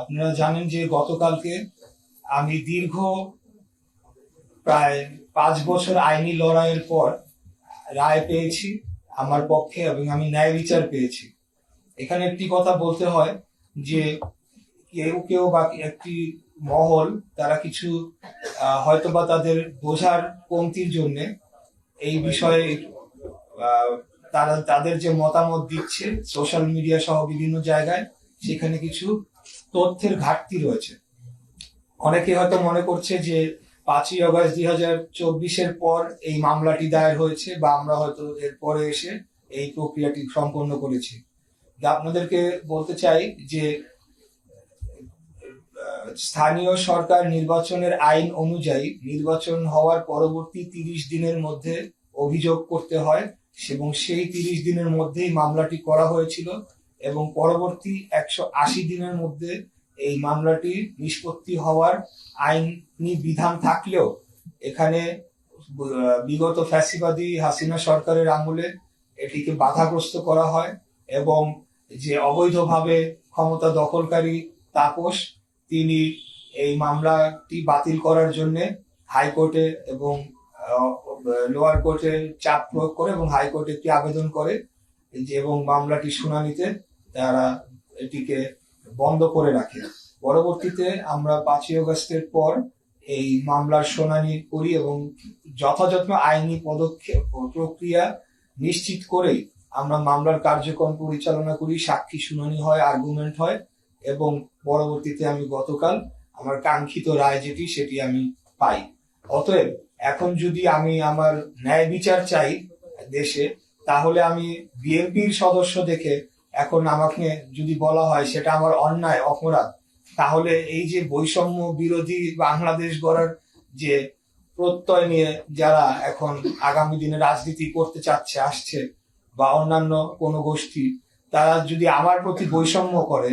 আপনারা জানেন যে গতকালকে আমি দীর্ঘ প্রায় 5 বছর আইনি লড়াইয়ের পর রায় পেয়েছি আমার পক্ষে এবং আমি ন্যায় বিচার পেয়েছি। এখানে একটি কথা বলতে হয় যে কেউ কেউ বা একটি মহল তারা কিছু হয়তোবা তাদের বোঝার কমতির জন্য এই বিষয়ে তারা তাদের যে মতামত দিচ্ছে সোশ্যাল মিডিয়া সহ বিভিন্ন জায়গায়, সেখানে কিছু তথ্যের ঘাটতি রয়েছে। অনেকে হয়তো মনে করছে যে 5ই অগস্ট 2024 পর এই মামলাটি দায়ের হয়েছে বা আমরা হয়তো এর পরে এসে এই প্রক্রিয়াটি সম্পন্ন করেছি। আপনাদেরকে বলতে চাই যে স্থানীয় সরকার নির্বাচনের আইন অনুযায়ী নির্বাচন হওয়ার পরবর্তী 30 দিনের মধ্যে অভিযোগ করতে হয় এবং সেই 30 দিনের মধ্যেই মামলাটি করা হয়েছিল এবং পরবর্তী 180 দিনের মধ্যে এই মামলাটি নিষ্পত্তি হওয়ার আইনি বিধান থাকলেও এখানে বিগত ফ্যাসিবাদী হাসিনা সরকারের আমলে এটিকে বাধাগ্রস্ত করা হয় এবং যে অবৈধভাবে ক্ষমতা দখলকারী তাপস তিনি এই মামলাটি বাতিল করার জন্য হাইকোর্টে এবং লোয়ার কোর্টে চাপ প্রয়োগ করে এবং হাইকোর্টে একটি আবেদন করে এবং মামলাটি শুনানিতে তারা এটিকে বন্ধ করে রাখে। পরবর্তীতে আমরা 5ই অগস্টের পর এই মামলার শুনানি করি এবং যথাযথ আইনি পদক্ষেপ প্রক্রিয়া নিশ্চিত করেই আমরা মামলার কার্যক্রম পরিচালনা করি, সাক্ষী শুনানি হয়, আর্গুমেন্ট হয় এবং পরবর্তীতে আমি গতকাল আমার কাঙ্ক্ষিত রায় যেটি সেটি আমি পাই। অতএব এখন যদি আমি আমার ন্যায় বিচার চাই দেশে, তাহলে আমি বিএনপির সদস্য দেখে এখন আমাকে যদি বলা হয় সেটা আমার অন্যায় অপরাধ, তাহলে এই যে বৈষম্য বিরোধী বাংলাদেশ গড়ার যে প্রত্যয় নিয়ে যারা এখন আগামী দিনে রাজনীতি করতে চাচ্ছে আসছে বা অন্যান্য কোনো গোষ্ঠী, তারা যদি আমার প্রতি বৈষম্য করে,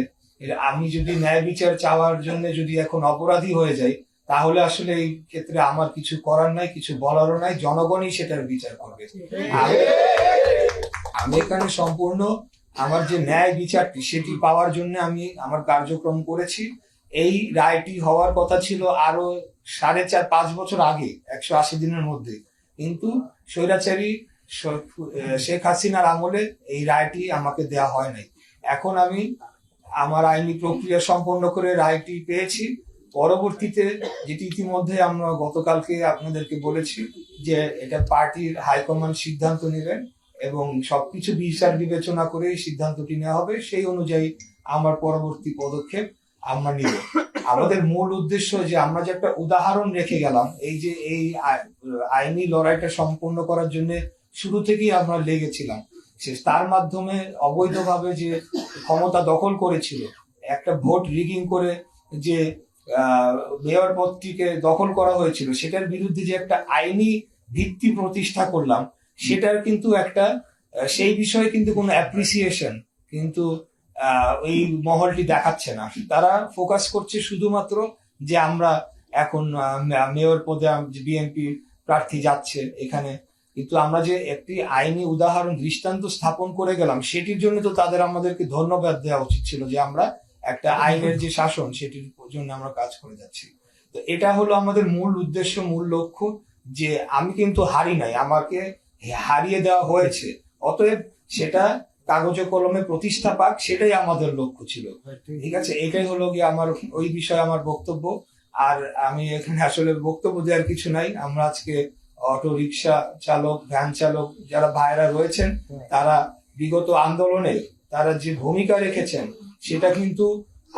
আমি যদি ন্যায় বিচার চাওয়ার জন্য যদি এখন অপরাধী হয়ে যাই, তাহলে আসলে এই ক্ষেত্রে আমার কিছু করার নাই, কিছু বলারও নাই, জনগণই সেটার বিচার করবে। আমি এখানে সম্পূর্ণ আমার যে ন্যায় বিচারটি সেটি পাওয়ার জন্য আমি আমার কার্যক্রম করেছি। এই রায়টি হওয়ার কথা ছিল আরো 4.5-5 বছর আগে, 180 দিনের মধ্যে, কিন্তু স্বৈরাচারী শেখ হাসিনার আমলে এই রায়টি আমাকে দেয়া হয় নাই। এখন আমি আমার আইনি প্রক্রিয়া সম্পন্ন করে রায়টি পেয়েছি। পরবর্তীতে যেটি ইতিমধ্যে আমরা গতকালকে আপনাদেরকে বলেছি যে এটা পার্টির হাইকমান্ড সিদ্ধান্ত নেবেন এবং সবকিছু বিচার বিবেচনা করে সিদ্ধান্তটি নেওয়া হবে, সেই অনুযায়ী আমার পরবর্তী পদক্ষেপ আমরা নিব। আমাদের মূল উদ্দেশ্য যে আমরা যে একটা উদাহরণ রেখে গেলাম, এই যে এই আইনি লড়াইটা সম্পন্ন করার জন্য শুরু থেকেই আমরা লেগেছিলাম, তার মাধ্যমে অবৈধভাবে যে ক্ষমতা দখল করেছিল, একটা ভোট রিগিং করে যে মেয়র পদটিকে দখল করা হয়েছিল, সেটার বিরুদ্ধে যে একটা আইনি ভিত্তি প্রতিষ্ঠা করলাম, সেটার কিন্তু একটা সেই বিষয়ে কিন্তু কোনো অ্যাপ্রিসিয়েশন কিন্তু এই মহলটি দেখাচ্ছে না। তারা ফোকাস করছে শুধুমাত্র যে আমরা এখন মেয়র পদে বিএনপি প্রার্থী যাচ্ছে এখানে, কিন্তু আমরা যে একটি আইনি উদাহরণ দৃষ্টান্ত স্থাপন করে গেলাম, সেটির জন্য তো তাদের আমাদেরকে ধন্যবাদ দেওয়া উচিত ছিল যে আমরা একটা আইনের যে শাসন সেটির জন্য আমরা কাজ করে যাচ্ছি। তো এটা হলো আমাদের মূল উদ্দেশ্য, মূল লক্ষ্য, যে আমি কিন্তু হারি নাই, আমাকে হারিয়ে দেওয়া হয়েছে, অতএব সেটা কাগজে কলমে প্রতিষ্ঠা পাক, সেটাই আমাদের লক্ষ্য ছিল। ঠিক আছে, এটাই হলো গিয়ে আমার ওই বিষয়ে আমার বক্তব্য। আর আমি এখানে আসলে বক্তব্য দেওয়ার কিছু নাই। আমরা আজকে অটো রিক্সা চালক, ভ্যান চালক যারা ভাইরা রয়েছেন, তারা বিগত আন্দোলনে তারা যে ভূমিকা রেখেছেন সেটা কিন্তু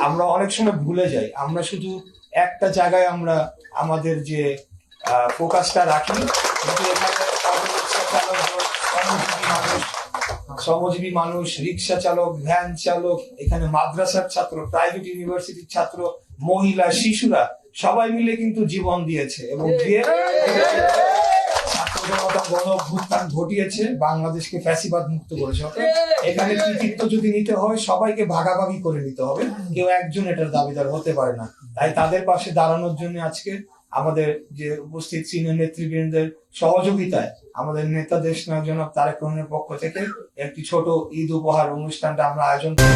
আমরা অনেক সময় ভুলে যাই। আমরা শুধু একটা জায়গায় আমরা আমাদের যে ফোকাসটা রাখি, কিন্তু এখানে শ্রমজীবী মানুষ, রিক্সা চালক, ভ্যান চালক, এখানে মাদ্রাসার ছাত্র, প্রাইভেট ইউনিভার্সিটির ছাত্র, মহিলা, শিশুরা সবাই মিলে কিন্তু জীবন দিয়েছে এবং ছাত্র জনতা গণ অভ্যুত্থান ঘটিয়েছে, বাংলাদেশকে ফ্যাসিবাদ মুক্ত করেছে। এখানে কৃতিত্ব যদি নিতে হয় সবাইকে ভাগাভাগি করে নিতে হবে, কেউ একজন এটার দাবিদার হতে পারে না। তাই তাদের পাশে দাঁড়ানোর জন্য আজকে আমাদের যে উপস্থিত সিনিয়র নেতৃবৃন্দের সহযোগিতায় আমাদের নেতা দেশ নায়ক জনাব তারেক রহমানের পক্ষ থেকে একটি ছোট ঈদ উপহার অনুষ্ঠানটা আমরা আয়োজন করি।